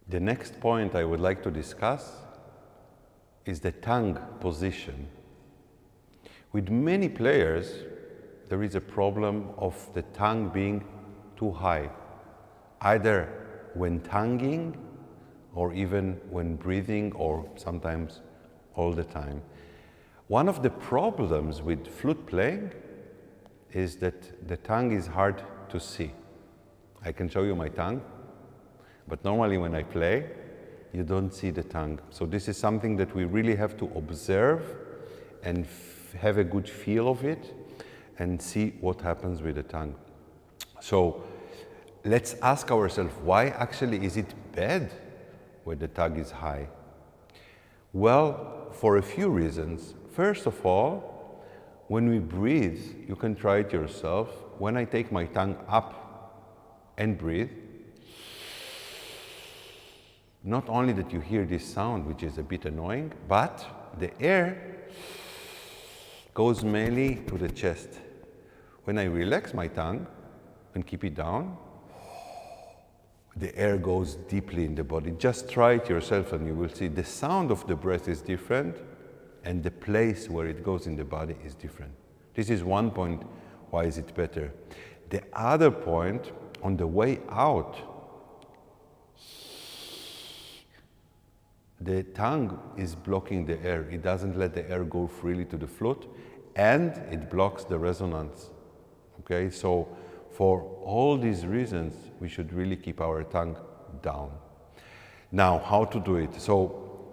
The next point I would like to discuss is the tongue position. With many players, there is a problem of the tongue being too high, either when tonguing or even when breathing, or sometimes all the time. One of the problems with flute playing is that the tongue is hard to see. I can show you my tongue, but normally when I play, you don't see the tongue. So this is something that we really have to observe and have a good feel of it and see what happens with the tongue. So let's ask ourselves, why actually is it bad when the tongue is high? Well, for a few reasons. First of all, when we breathe, you can try it yourself. When I take my tongue up and breathe, not only that you hear this sound, which is a bit annoying, but the air goes mainly to the chest. When I relax my tongue and keep it down, the air goes deeply in the body. Just try it yourself and you will see the sound of the breath is different and the place where it goes in the body is different. This is one point why is it better. The other point, on the way out, the tongue is blocking the air. It doesn't let the air go freely to the flute, and it blocks the resonance. Okay, so for all these reasons, we should really keep our tongue down. Now, how to do it? So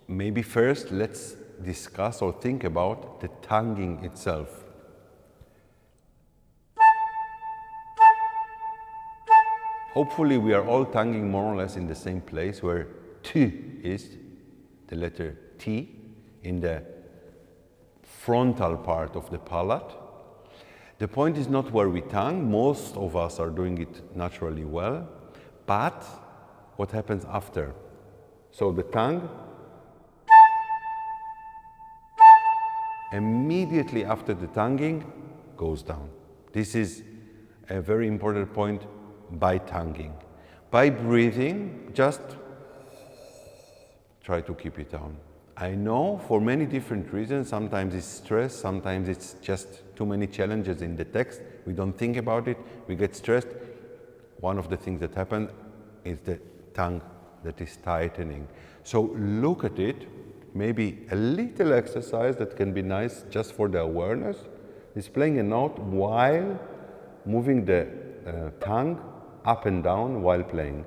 maybe first let's discuss or think about the tonguing itself. Hopefully we are all tonguing more or less in the same place where T is, the letter T, in the frontal part of the palate. The point is not where we tongue. Most of us are doing it naturally well, but what happens after? So the tongue, immediately after the tonguing, goes down. This is a very important point by tonguing. By breathing, just try to keep it down. I know for many different reasons, sometimes it's stress, sometimes it's just too many challenges in the text. We don't think about it, we get stressed. One of the things that happens is the tongue that is tightening. So look at it, maybe a little exercise that can be nice just for the awareness is playing a note while moving the tongue up and down while playing.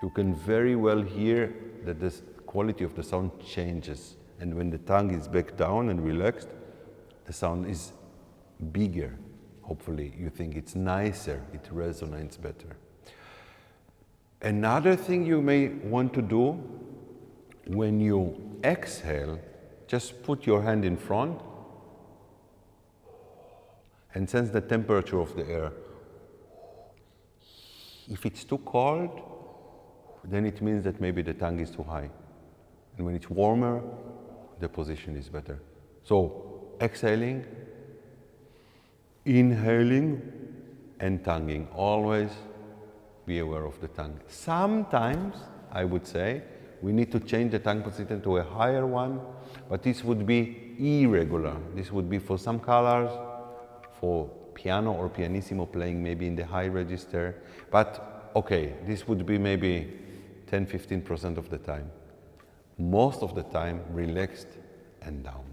You can very well hear that the quality of the sound changes, and when the tongue is back down and relaxed, the sound is bigger. Hopefully you think it's nicer, it resonates better. Another thing you may want to do when you exhale, just put your hand in front and sense the temperature of the air. If it's too cold, then it means that maybe the tongue is too high. And when it's warmer, the position is better. So exhaling, inhaling, and tonguing. Always be aware of the tongue. Sometimes, I would say, we need to change the tongue position to a higher one, but this would be irregular. This would be for some colors, for piano or pianissimo playing maybe in the high register. But okay, this would be maybe 10–15% of the time. Most of the time, relaxed and down.